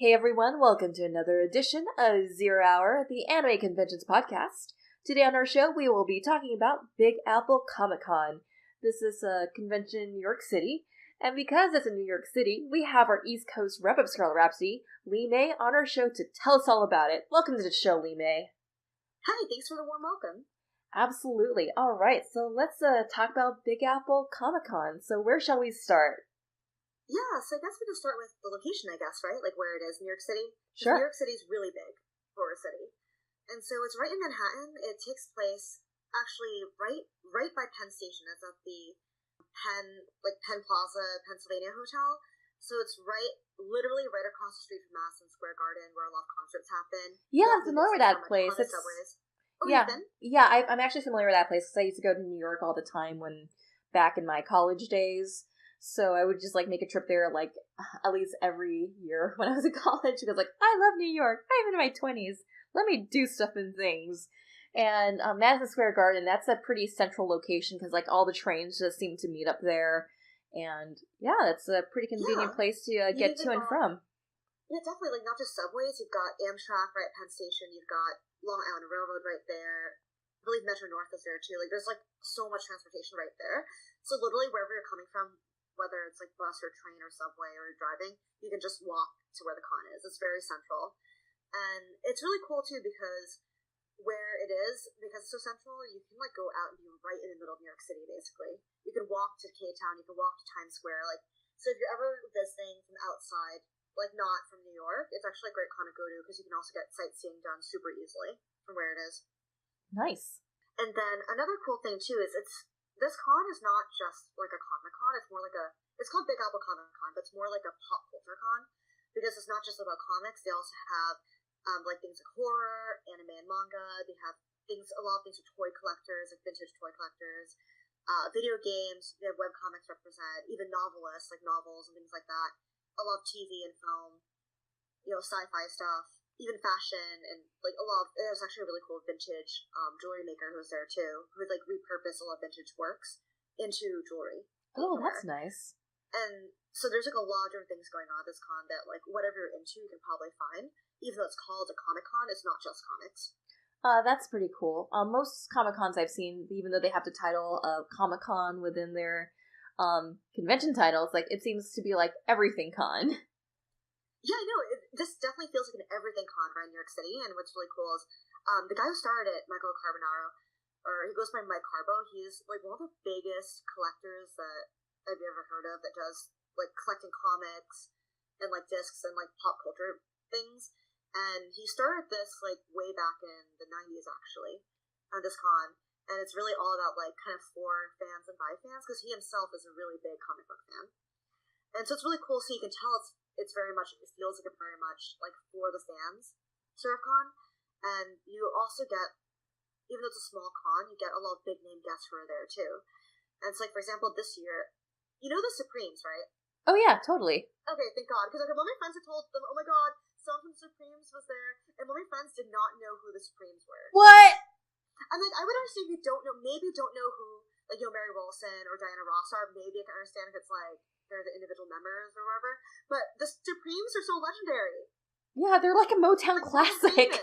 Hey everyone, welcome to another edition of Zero Hour, the Anime Conventions podcast. Today on our show, we will be talking about Big Apple Comic Con. This is a convention in New York City, and because it's in New York City, we have our East Coast rep of Scarlet Rhapsody, Lee May, on our show to tell us all about it. Welcome to the show, Lee May. Hi, thanks for the warm welcome. Absolutely. Alright, so let's talk about Big Apple Comic Con. So where shall we start? Yeah, so I guess we can start with the location, I guess, right? Like where it is, New York City? Sure. New York City is really big for a city. And so it's right in Manhattan. It takes place actually right by Penn Station. It's at the Penn Plaza, Pennsylvania Hotel. So it's literally right across the street from Madison Square Garden where a lot of concerts happen. Yeah, I'm familiar with that place. It's subways. Oh, yeah, you've been? Yeah, I'm actually familiar with that place because I used to go to New York all the time back in my college days. So I would just make a trip there at least every year when I was in college because I love New York. I'm in my 20s. Let me do stuff and things. And Madison Square Garden, that's a pretty central location because all the trains just seem to meet up there. And yeah, it's a pretty convenient place to get to and from. Yeah, definitely. Not just subways. You've got Amtrak right at Penn Station. You've got Long Island Railroad right there. I believe Metro North is there too. There's so much transportation right there. So literally wherever you're coming from, whether it's bus or train or subway or driving, you can just walk to where the con is. It's very central. And it's really cool too because where it is, because it's so central, you can go out and be right in the middle of New York City basically. You can walk to K-Town, you can walk to Times Square. So if you're ever visiting from outside, not from New York, it's actually a great con to go to because you can also get sightseeing done super easily from where it is. Nice. And then another cool thing too is this con is not just a comic con, it's more it's called Big Apple Comic Con, but it's more like a pop culture con, because it's not just about comics, they also have things like horror, anime and manga, they have a lot of things with toy collectors, vintage toy collectors, video games, they have webcomics represent, even novelists, novels and things like that, a lot of TV and film, sci-fi stuff, even fashion, and there's actually a really cool vintage jewelry maker who's there too, who would repurpose a lot of vintage works into jewelry. Oh, that's nice. And so there's a lot of different things going on at this con that whatever you're into you can probably find. Even though it's called a comic con, it's not just comics. That's pretty cool. Most Comic Cons I've seen, even though they have the title of Comic Con within their convention titles, it seems to be everything con. Yeah, I know. This definitely feels like an everything con right in New York City, and what's really cool is the guy who started it, Michael Carbonaro, or he goes by Mike Carbo, he's one of the biggest collectors that I've ever heard of that does collecting comics and discs and pop culture things. And he started this way back in the 90s actually, on this con, and it's really all about kind of for fans and by fans because he himself is a really big comic book fan. And so it's really cool, so you can tell it's very much, it feels like very much for the fans sort of con. And you also get, even though it's a small con, you get a lot of big name guests who are there too. And it's for example, this year, you know the Supremes, right? Oh yeah, totally. Okay, thank God. Because one of my friends had told them, oh my God, someone from the Supremes was there. And one of my friends did not know who the Supremes were. What? I'm I would understand if you don't know, maybe don't know who, Mary Wilson or Diana Ross are. Maybe I can understand if it's they're the individual members or whatever. But the Supremes are so legendary. Yeah, they're a Motown classic.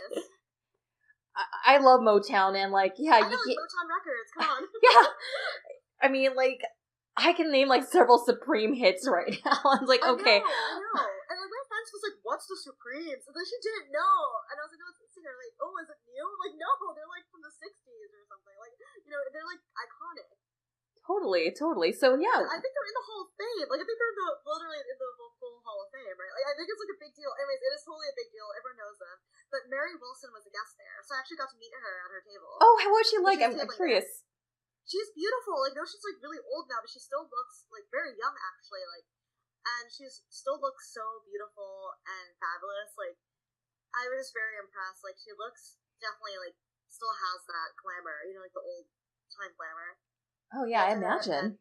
I love Motown and yeah. I know, Motown Records, come on. Yeah. I mean, I can name several Supreme hits right now. I was okay. I know. And my friends was what's the Supremes? And then she didn't know. And I was no, it's a singer. Oh, is it new? No, they're from the 60s or something. They're iconic. Totally. So yeah. I think they're in the Hall of Fame. I think they're literally in the full Hall of Fame, right? I think it's a big deal. Anyways, it is totally a big deal. Everyone knows them. But Mary Wilson was a guest there, so I actually got to meet her at her table. Oh, how was she like? I'm curious. She's beautiful. No, she's really old now, but she still looks very young actually. And she still looks so beautiful and fabulous. I was very impressed. She looks definitely still has that glamour, the old time glamour. Oh yeah, I imagine.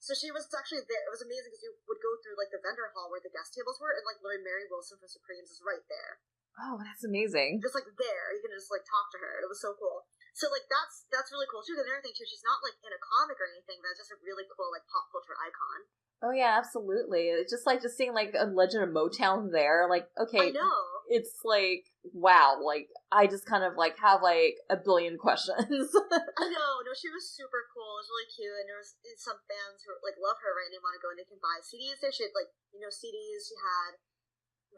So she was actually there. It was amazing because you would go through the vendor hall where the guest tables were, and literally Mary Wilson from Supremes is right there. Oh, that's amazing. Just there, you can just talk to her. It was so cool. So that's really cool too. And another thing too, she's not in a comic or anything, but it's just a really cool pop culture icon. Oh yeah, absolutely. It's just like just seeing like a Legend of Motown there. Like, I okay, know. it's like wow. Like I just kind of like have like a billion questions. I know. No, she was super cool. It was really cute, and there was some fans who like love her, right? And they want to go and they can buy CDs there. She had like CDs. She had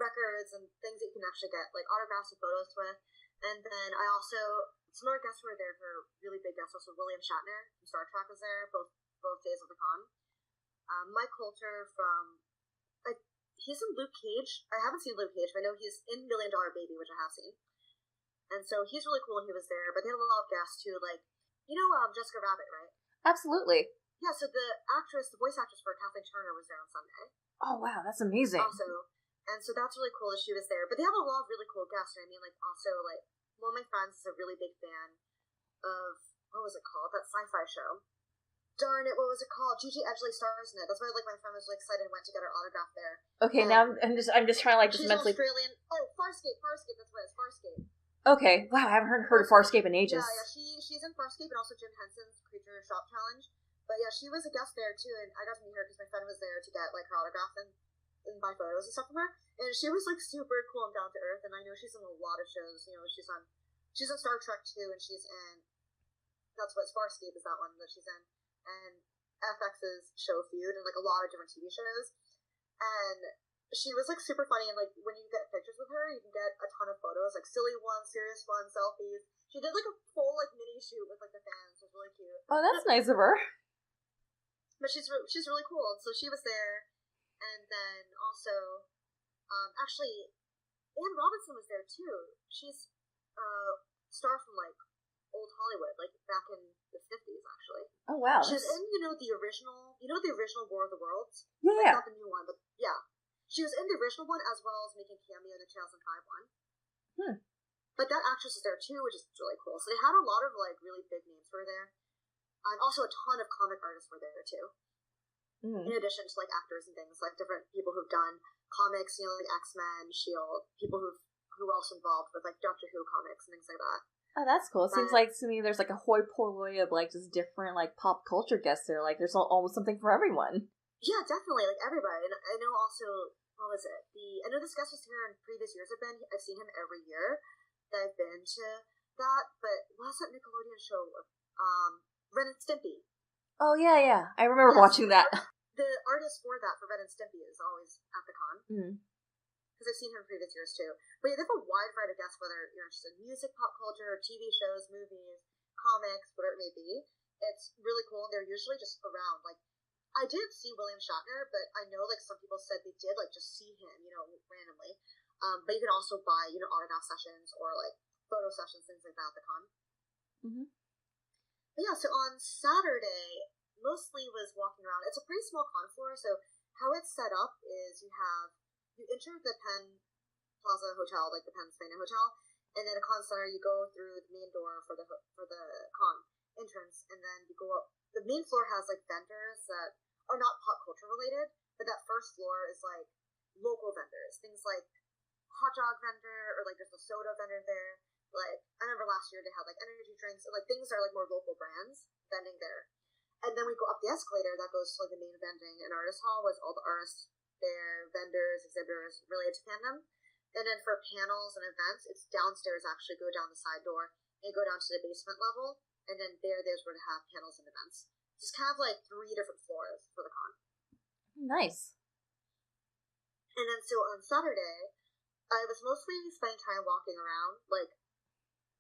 records and things that you can actually get like autographs and photos with. And then I also some other guests who were there for really big guests. Also, William Shatner from Star Trek was there both days of the con. Mike Coulter from like he's in Luke Cage. I haven't seen Luke Cage, but I know he's in $1 Million Baby, which I have seen. And so he's really cool when he was there. But they had a lot of guests too, like Jessica Rabbit, right? Absolutely. Yeah. So the voice actress for Kathleen Turner was there on Sunday. Oh wow, that's amazing. Also, and so that's really cool that she was there. But they have a lot of really cool guests. I mean, like also like one of my friends is a really big fan of what was it called? That sci-fi show. Darn it, what was it called? Gigi Edgley stars in it. That's why like my friend was really excited and went to get her autograph there. Okay, now I'm just trying to like just she's mentally. Australian. Oh, Farscape. That's what it is. Farscape. Okay, wow, I haven't heard of Farscape in ages. Yeah, she's in Farscape and also Jim Henson's Creature Shop Challenge. But yeah, she was a guest there too, and I got to meet her because my friend was there to get like her autograph and buy photos and stuff from her. And she was like super cool and down to earth. And I know she's in a lot of shows. She's on Star Trek too, and she's in Farscape is that one that she's in, and FX's show Feud and like a lot of different TV shows. And she was like super funny, and like when you get pictures with her, you can get a ton of photos, like silly ones, serious ones, selfies. She did like a full like mini shoot with like the fans. It was really cute. Oh, that's nice of her. But she's really cool, and so she was there. And then also, actually, Anne Robinson was there too. She's a star from like old Hollywood, like back in the 50s, actually. Oh wow! She was in the original War of the Worlds. Yeah, like, yeah. Not the new one, but yeah, she was in the original one as well as making cameo in the 2005 one. But that actress is there too, which is really cool. So they had a lot of like really big names who were there, and also a ton of comic artists were there too. In addition to like actors and things, like different people who've done comics, like X-Men, S.H.I.E.L.D., people who were also involved with like Doctor Who comics and things like that. Oh, that's cool. It seems like to me there's like a hoi polloi of like just different like pop culture guests there. Like there's almost something for everyone. Yeah, definitely, like everybody. And I know also, what was it? I know this guest was here in previous years. I've seen him every year that I've been to that. But what was that Nickelodeon show? Ren and Stimpy. Oh yeah. I remember watching that. The artist for that, for Ren and Stimpy, is always at the con. Because I've seen him in previous years too. But yeah, they have a wide variety of guests, whether you're interested in music, pop culture, TV shows, movies, comics, whatever it may be. It's really cool, and they're usually just around. Like, I didn't see William Shatner, but I know like some people said they did like just see him, randomly. But you can also buy, autograph sessions or like photo sessions, things like that at the con. But yeah, so on Saturday, mostly was walking around. It's a pretty small con floor, so how it's set up is you enter the Penn Plaza Hotel, like the Pennsylvania Hotel, and then a con center, you go through the main door for the con entrance, and then you go up. The main floor has like vendors that are not pop culture related, but that first floor is like local vendors, things like hot dog vendor, or like there's a soda vendor there. Like I remember last year they had like energy drinks, and like things that are like more local brands vending there. And then we go up the escalator that goes to like the main vending and artist hall with all the artists there, vendors, exhibitors related to fandom. And then for panels and events, it's downstairs. Actually, go down the side door and go down to the basement level, and then there's where to have panels and events. Just kind of like 3 different floors for the con. Nice. And then so on Saturday, I was mostly spending time walking around, like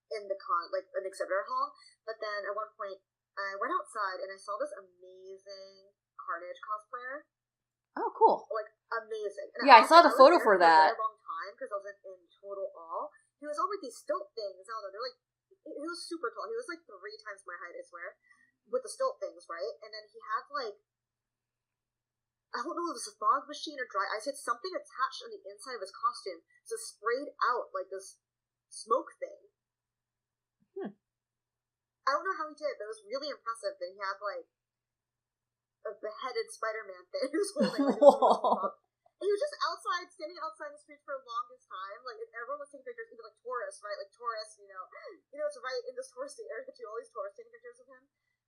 in the con, like an exhibitor hall. But then at one point, I went outside and I saw this amazing Carnage cosplayer. Oh, cool. Like, amazing. And yeah, I saw the photo for that. For a long time because I was in total awe. He was on with these stilt things. I don't know, they're like, he was super tall. He was like 3 times my height, I swear. With the stilt things, right? And then he had like, I don't know if it was a fog machine or dry ice. He had something attached on the inside of his costume. So it sprayed out like this smoke thing. I don't know how he did, but it was really impressive. And he had like a beheaded Spider-Man thing. He was holding like, and he was just standing outside the streets for the longest time. Like, and everyone was taking pictures, even like tourists, right? Like tourists, it's right in this touristy area too. All these tourists taking pictures of him.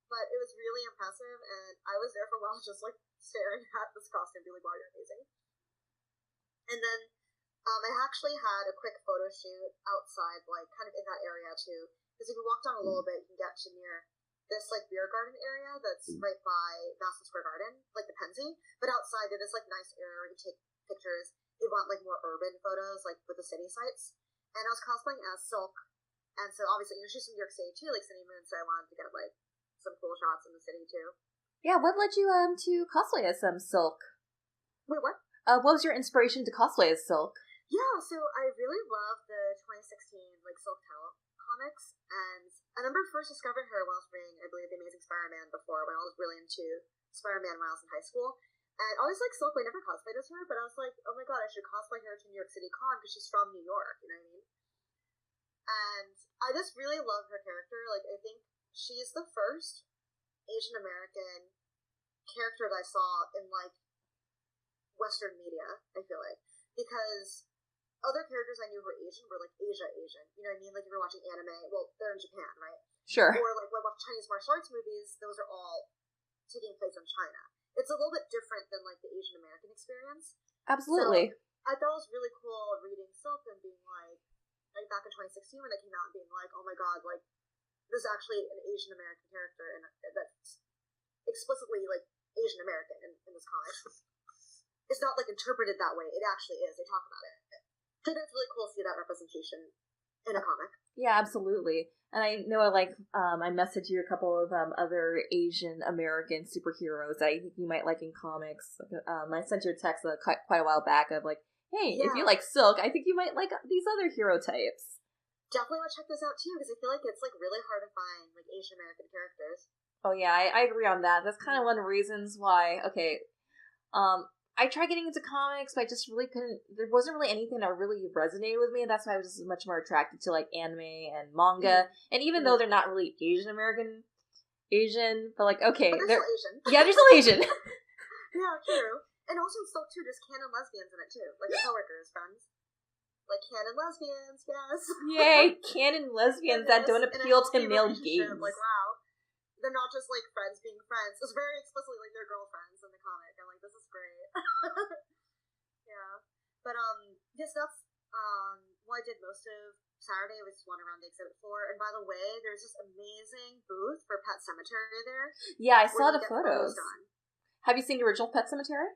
but it was really impressive, and I was there for a while just, like, staring at this costume, being like, wow, you're amazing. And then, I actually had a quick photo shoot outside, like, kind of in that area, too, because if you walk down a little bit, you can get to near this, like, beer garden area that's right by Madison Square Garden, like the Penzi, but outside there's this, like, nice area where you take pictures. They want, like, more urban photos, like, with the city sites. And I was cosplaying as Silk, and so obviously, she's from New York City, too, like City Moon, so I wanted to get, like, some cool shots in the city, too. Yeah, what led you to cosplay as Silk? Wait, what? What was your inspiration to cosplay as Silk? Yeah, so I really love the 2016, like, Silk Tale comics, and I remember first discovering her when I was reading, I believe, The Amazing Spider-Man before, when I was really into Spider-Man when I was in high school. And I always like Silk, I never cosplayed as her, but I was like, oh my god, I should cosplay her to New York City Con because she's from New York, you know what I mean? And I just really love her character. Like, I think she's the first Asian American character that I saw in, like, Western media, I feel like. Because other characters I knew were Asian were, like, Asian. You know what I mean? Like, if you're watching anime, well, they're in Japan, right? Sure. Or, like, when I watch Chinese martial arts movies, those are all taking place in China. It's a little bit different than, like, the Asian American experience. Absolutely. So, I thought it was really cool reading Silk and being like back in 2016 when it came out and being like, oh my god, like, there's actually an Asian American character and that's explicitly, like, Asian American in this comic. It's not, like, interpreted that way. It actually is. They talk about it. So it's really cool to see that representation in a comic. Yeah, absolutely. And I know, like, I messaged you a couple of other Asian American superheroes that I think you might like in comics. I sent you a text quite a while back of, like, hey, if you like Silk, I think you might like these other hero types. Definitely want to check this out, too, because I feel like it's, like, really hard to find, like, Asian American characters. Oh, yeah, I agree on that. That's kind of one of the reasons why, I tried getting into comics, but I just really couldn't. There wasn't really anything that really resonated with me, and that's why I was just much more attracted to, like, anime and manga. And even though they're not really Asian, but, like, okay, but they're still Asian. Yeah, they're still Asian. Yeah, true. And also in Silk too, there's canon lesbians in it too, like the coworkers, friends. Like canon lesbians, yes. Yay, canon lesbians that don't appeal to male gays. Like, wow. They're not just, like, friends being friends. It's very explicitly, like, they're girlfriends in the comic. I'm like, this is great. Yeah. But, yes, that's, what I did most of Saturday. Was just wander around the exhibit floor. And by the way, there's this amazing booth for Pet Sematary there. Yeah, I saw the photos. Have you seen the original Pet Sematary?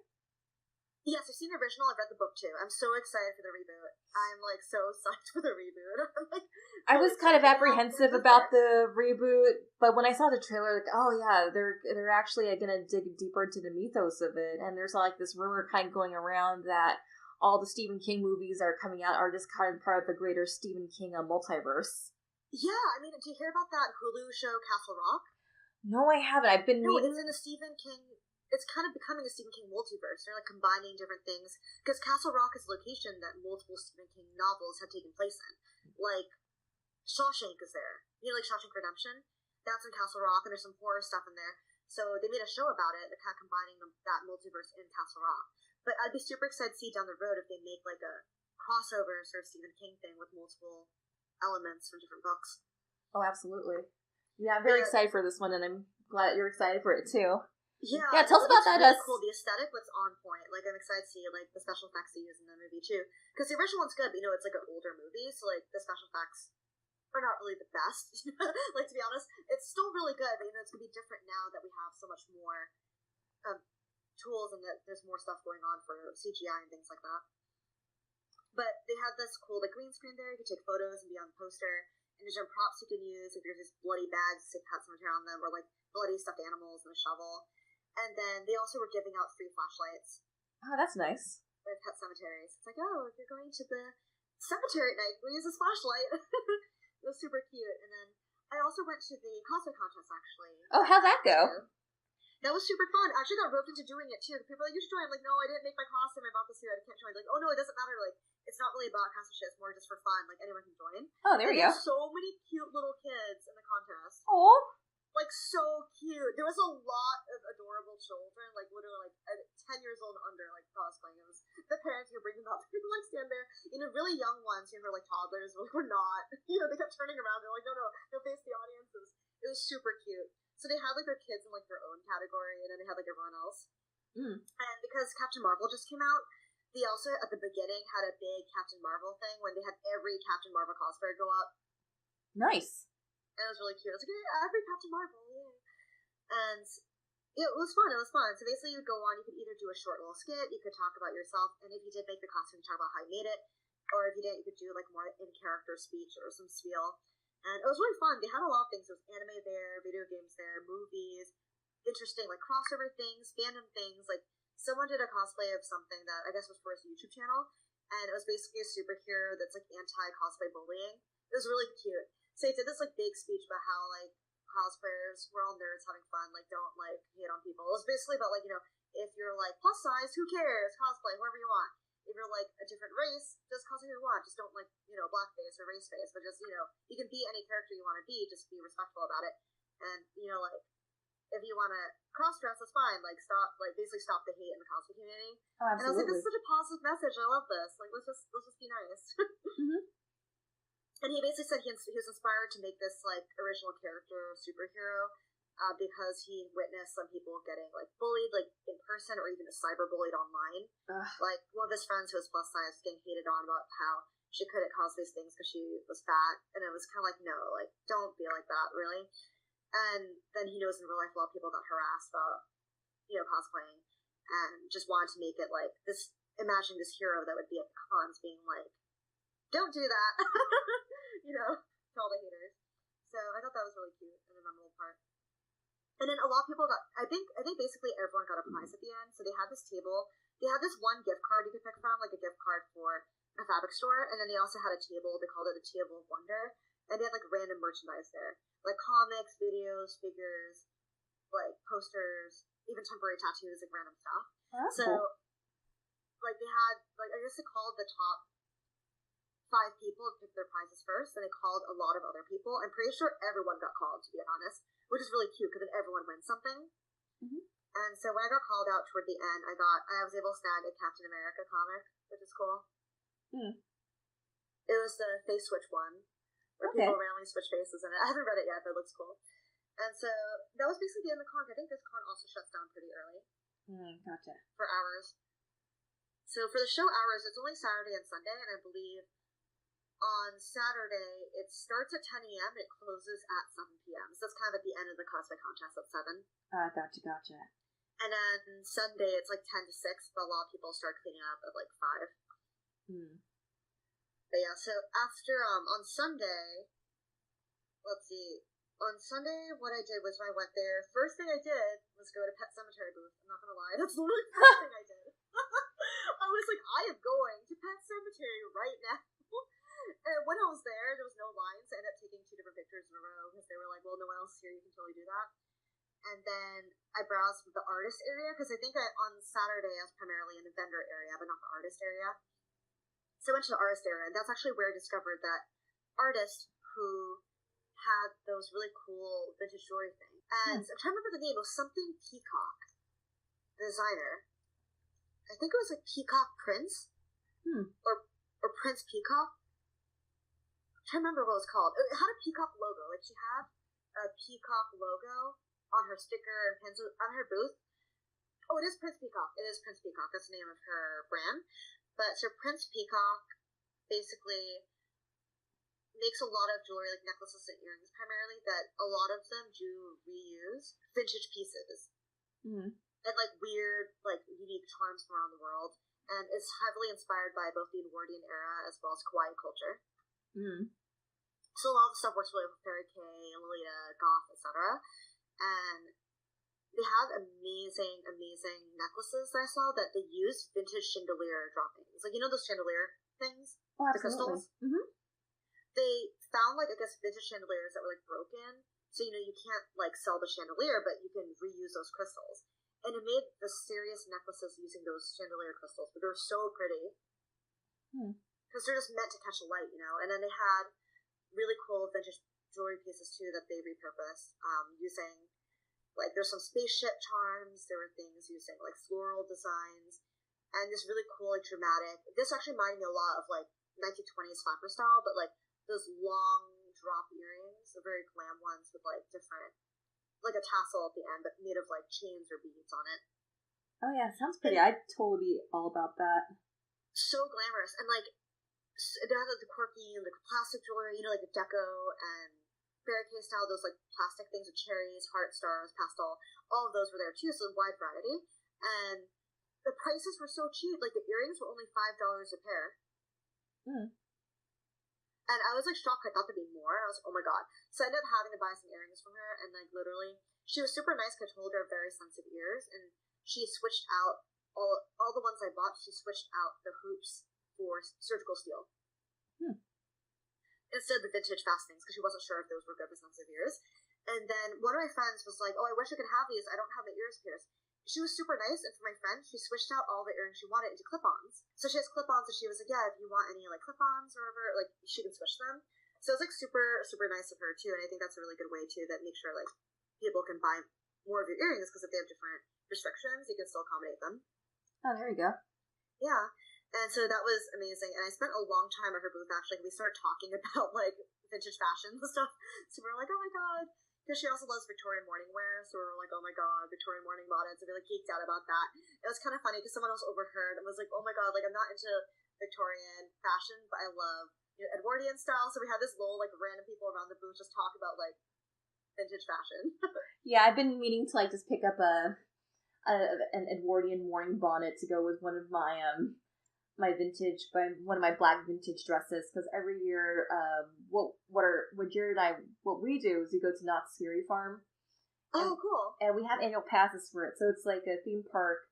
Yes, I've seen the original. I've read the book too. I'm so excited for the reboot. I'm, like, so psyched for the reboot. Like, I was kind of apprehensive about the reboot, but when I saw the trailer, like, oh yeah, they're actually gonna dig deeper into the mythos of it, and there's, like, this rumor kind of going around that all the Stephen King movies are coming out are just kind of part of the greater Stephen King multiverse. Yeah, I mean, did you hear about that Hulu show Castle Rock? No, I haven't. I've been meaning... it's in the Stephen King. It's kind of becoming a Stephen King multiverse. They're, like, combining different things. Because Castle Rock is a location that multiple Stephen King novels have taken place in. Like, Shawshank is there. You know, like Shawshank Redemption? That's in Castle Rock, and there's some horror stuff in there. So they made a show about it, kind of combining that multiverse in Castle Rock. But I'd be super excited to see down the road if they make, like, a crossover sort of Stephen King thing with multiple elements from different books. Oh, absolutely. Yeah, I'm very excited for this one, and I'm glad that you're excited for it, too. Yeah, tell us about that. Really cool. The aesthetic looks on point. Like, I'm excited to see, like, the special effects they use in the movie too. Because the original one's good, but, you know, it's like an older movie, so, like, the special effects are not really the best. Like, to be honest, it's still really good, but, you know, it's gonna be different now that we have so much more tools and that there's more stuff going on for CGI and things like that. But they had this cool, like, green screen there. You could take photos and be on the poster. And there's different props you can use. If there's these bloody bags, say Pet Sematary on them, or, like, bloody stuffed animals and a shovel. And then they also were giving out free flashlights. Oh, that's nice. With Pet Cemeteries. It's like, oh, if you're going to the cemetery at night, we'll use this flashlight. It was super cute. And then I also went to the cosplay contest, actually. Oh, how'd that go? That was super fun. I actually got roped into doing it, too. People are like, you should join. I'm like, no, I didn't make my costume. I bought the suit. I can't join. Like, oh, no, it doesn't matter. Like, it's not really about costume shit. It's more just for fun. Like, anyone can join. Oh, there you go. There's so many cute little kids in the contest. Oh. Like, so cute. There was a lot of adorable children, like, literally, like, 10 years old and under, like, cosplaying. It was the parents who were bringing them up. People, like, stand there. You know, really young ones who were, like, toddlers, but, like, we're not. You know, they kept turning around. They're like, no, face the audience. It was super cute. So they had, like, their kids in, like, their own category, and then they had, like, everyone else. Mm. And because Captain Marvel just came out, they also, at the beginning, had a big Captain Marvel thing when they had every Captain Marvel cosplayer go up. Nice. And it was really cute. I was like, yeah, every Captain Marvel, yay. And it was fun. So basically, you'd go on, you could either do a short little skit, you could talk about yourself, and if you did make the costume, talk about how you made it, or if you didn't, you could do, like, more in-character speech or some spiel. And it was really fun. They had a lot of things. There was anime there, video games there, movies, interesting, like, crossover things, fandom things. Like, someone did a cosplay of something that I guess was for his YouTube channel, and it was basically a superhero that's, like, anti-cosplay bullying. It was really cute. So he did this, like, big speech about how, like, cosplayers, we're all nerds having fun, like, don't, like, hate on people. It was basically about, like, you know, if you're, like, plus size, who cares? Cosplay, whoever you want. If you're, like, a different race, just cosplay who you want. Just don't, like, you know, blackface or race face, but just, you know, you can be any character you want to be, just be respectful about it. And, you know, like, if you want to cross-dress, that's fine. Like, basically stop the hate in the cosplay community. Oh, absolutely. And I was like, this is such a positive message. I love this. Like, let's just be nice. Mm-hmm. And he basically said he was inspired to make this, like, original character superhero because he witnessed some people getting, like, bullied, like, in person or even cyberbullied online. Like, one of his friends who was plus size getting hated on about how she couldn't cosplay these things because she was fat. And it was kind of like, no, like, don't be like that, really. And then he knows in real life a lot of people got harassed about, you know, cosplaying and just wanted to make it like this, imagining this hero that would be at the cons being like, don't do that, you know, to all the haters. So I thought that was really cute and a memorable part. And then a lot of people got, I think basically everyone got a prize at the end. So they had this table, they had this one gift card you could pick from, like a gift card for a fabric store. And then they also had a table, they called it the Table of Wonder. And they had like random merchandise there. Like comics, videos, figures, like posters, even temporary tattoos, like random stuff. Oh, so, cool. like they had, like I guess they called the top 5 people to pick their prizes first, and they called a lot of other people. I'm pretty sure everyone got called, to be honest, which is really cute because then everyone wins something. Mm-hmm. And so when I got called out toward the end, I was able to snag a Captain America comic, which is cool. Mm. It was the face switch one, where people randomly switch faces in it. I haven't read it yet, but it looks cool. And so that was basically the end of the con. I think this con also shuts down pretty early. Gotcha. For hours. So for the show hours, it's only Saturday and Sunday, and I believe on Saturday it starts at 10 a.m. and it closes at 7 p.m. So that's kind of at the end of the cosplay contest at 7. Gotcha. And then Sunday it's like 10 to 6, but a lot of people start cleaning up at like 5. But yeah, so after, on Sunday, let's see, on Sunday, what I did was when I went there, first thing I did was go to Pet Cemetery booth. I'm not gonna lie, that's literally the first thing I did. I was like, I am going to Pet Cemetery right now. And when I was there was no lines. I ended up taking 2 different pictures in a row because they were like, well, no one else here, you can totally do that. And then I browsed the artist area because I think on Saturday I was primarily in the vendor area, but not the artist area. So I went to the artist area, and that's actually where I discovered that artist who had those really cool vintage jewelry things. And I'm trying to remember the name. It was something Peacock. The designer. I think it was like Peacock Prince? Or Prince Peacock? I'm trying to remember what it was called. It had a peacock logo. Like, she had a peacock logo on her sticker and pins on her booth. Oh, it is Prince Peacock. It is Prince Peacock. That's the name of her brand. But so Prince Peacock basically makes a lot of jewelry, like necklaces and earrings primarily, that a lot of them do reuse vintage pieces. And like weird, like unique charms from around the world. And is heavily inspired by both the Edwardian era as well as Kawaii culture. So a lot of the stuff works really with Fairy Kay, Lolita, Goth, etc. And they have amazing necklaces that I saw that they use vintage chandelier droppings. Like, you know those chandelier things? Oh, the crystals? They found, like, I guess, vintage chandeliers that were, like, broken. So, you know, you can't, like, sell the chandelier, but you can reuse those crystals. And it made the serious necklaces using those chandelier crystals, but they were so pretty. Because they're just meant to catch a light, you know? And then they had really cool vintage jewelry pieces, too, that they repurposed using... Like, there's some spaceship charms, there were things using, like, floral designs, and this really cool, like, dramatic... This actually reminded me a lot of, like, 1920s flapper style, but, like, those long drop earrings, the very glam ones with, like, different like a tassel at the end, but made of like chains or beads on it. Oh yeah, sounds pretty. I'd totally be all about that. So glamorous, and like it has like the quirky and like plastic jewelry, you know, like the deco and fairy case style, those like plastic things with cherries, heart stars, pastel. All of those were there too, so a wide variety. And the prices were so cheap. Like the earrings were only $5 a pair. Mm. And I was like shocked. I thought there'd be more. I was like, oh my god. So I ended up having to buy some earrings from her, and like literally, she was super nice because I told her very sensitive ears, and she switched out all the ones I bought. She switched out the hoops for surgical steel. Instead of the vintage fastenings, because she wasn't sure if those were good for sensitive ears. And then one of my friends was like, oh, I wish I could have these. I don't have my ears pierced. She was super nice, and for my friend, she switched out all the earrings she wanted into clip-ons. So she has clip-ons, and she was like, yeah, if you want any, like, clip-ons or whatever, like, she can switch them. So it was, like, super, super nice of her, too, and I think that's a really good way, too, that make sure, like, people can buy more of your earrings, because if they have different restrictions, you can still accommodate them. Oh, there you go. Yeah. And so that was amazing. And I spent a long time at her booth, actually. We started talking about, like, vintage fashion and stuff. So we were like, oh my god. Because she also loves Victorian morning wear. So we were like, oh my god, Victorian morning bonnets. And we, like, geeked out about that. It was kind of funny because someone else overheard and was like, oh my god, like, I'm not into Victorian fashion, but I love, you know, Edwardian style. So we had this little, like, random people around the booth just talk about, like, vintage fashion. Yeah, I've been meaning to, like, just pick up an Edwardian morning bonnet to go with one of my one of my black vintage dresses, because every year, what Jared and I, what we do is we go to Knott's Scary Farm. Oh, cool. And we have annual passes for it, so it's like a theme park,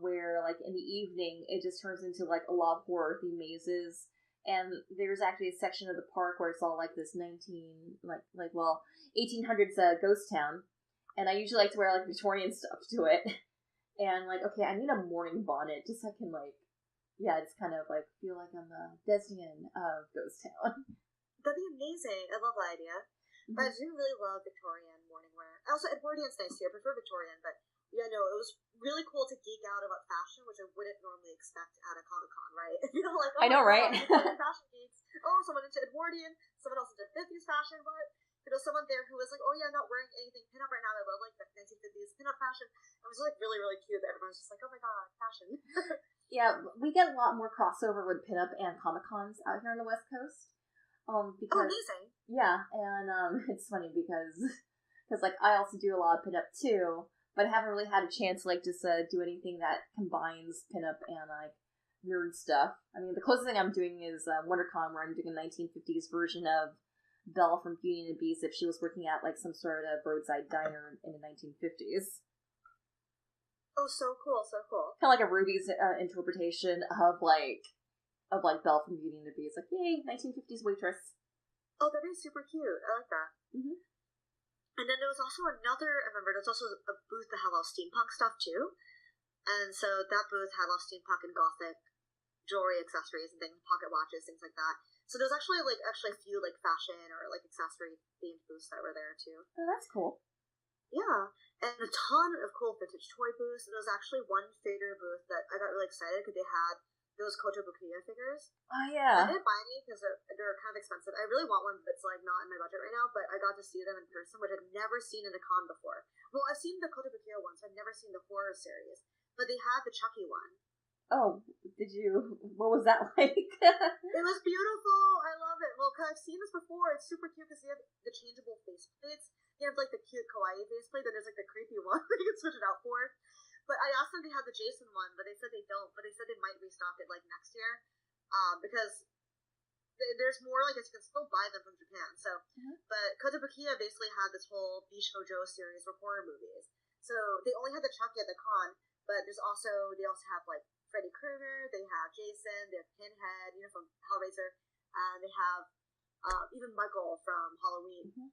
where, like, in the evening, it just turns into, like, a lot of horror-themed mazes, and there's actually a section of the park where it's all, like, this 1800s ghost town, and I usually like to wear, like, Victorian stuff to it, and, like, okay, I need a morning bonnet, just so I can, like, yeah, it's kind of like feel like I'm the Desnian of Ghost Town. That'd be amazing. I love that idea. Mm-hmm. But I do really love Victorian morning wear. Also, Edwardian's nice too. I prefer Victorian, but yeah, no, it was really cool to geek out about fashion, which I wouldn't normally expect at a Comic-Con, right? You know, like, oh, I know, right? Fashion geeks. Oh, someone into Edwardian, someone else into 50s fashion, but you know, someone there who was like, oh yeah, I'm not wearing anything pinup right now. I love like the 1950s pinup fashion. It was like really, really cute that everyone's just like, oh my god, fashion. Yeah, we get a lot more crossover with pinup and Comic-Cons out here on the West Coast. Because, oh, amazing. Yeah, and it's funny because like I also do a lot of pinup too, but I haven't really had a chance to like just do anything that combines pinup and like nerd stuff. I mean, the closest thing I'm doing is WonderCon, where I'm doing a 1950s version of Belle from Beauty and the Beast if she was working at like some sort of roadside diner in the 1950s. Oh, so cool, so cool. Kind of like a Ruby's interpretation of Belle from Beauty and the Beast. Like, yay, 1950s waitress. Oh, that'd be super cute. I like that. Mm-hmm. And then there was also another, I remember, there was also a booth that had a lot of steampunk stuff too. And so that booth had a lot of steampunk and gothic jewelry, accessories, and things, pocket watches, things like that. So there's actually a few like fashion or like accessory themed booths that were there too. Oh, that's cool. Yeah, and a ton of cool vintage toy booths. And there was actually one figure booth that I got really excited because they had those Kotobukiya figures. Oh, yeah. I didn't buy any because they're kind of expensive. I really want one that's like not in my budget right now, but I got to see them in person, which I've never seen in a con before. Well, I've seen the Kotobukiya ones, but I've never seen the horror series. But they had the Chucky one. Oh, did you? What was that like? It was beautiful. I love it. Well, because I've seen this before. It's super cute because they have the changeable faceplates. You have like the cute kawaii faceplate, then there's like the creepy one that you can switch it out for. But I asked them if they had the Jason one, but they said they don't. But they said they might restock it like next year, because there's more. Like, you can still buy them from Japan. So, but Kotobukiya basically had this whole Bishoujo series for horror movies. So they only had the Chucky at the con, but they also have like Freddy Krueger, they have Jason, they have Pinhead, you know, from Hellraiser, and they have even Michael from Halloween. Mm-hmm.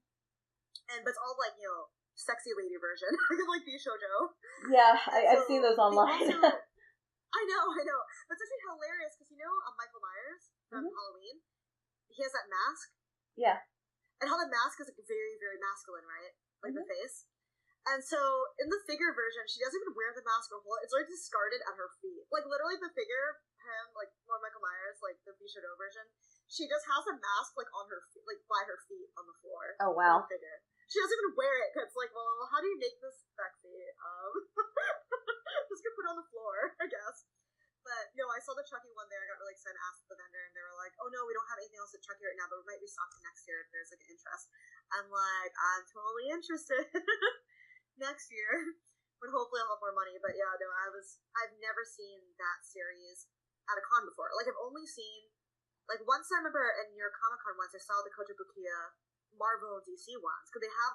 And but it's all like, you know, sexy lady version, like Bishoujo. Yeah, I've seen those online. I know. But it's actually hilarious because, you know, Michael Myers from Halloween, he has that mask. Yeah. And how the mask is like very, very masculine, right? Like the face. And so, in the figure version, she doesn't even wear the mask or hold it. It's already discarded at her feet. Like, literally, the figure, him, like, Lord Michael Myers, like, the Bishoujo version, she just has a mask, like, on her feet, like, by her feet on the floor. Oh, wow. The figure. She doesn't even wear it because, like, well, how do you make this sexy? Just gonna put it on the floor, I guess. But no, I saw the Chucky one there. I got really excited, asked the vendor, and they were like, "Oh no, we don't have anything else at Chucky right now, but we might be stocking next year if there's like an interest." I'm like, I'm totally interested next year, but hopefully I'll have more money. But yeah, no, I've never seen that series at a con before. Like I've only seen like once I remember in your Comic Con once I saw the Kotobukiya Marvel and DC ones because they have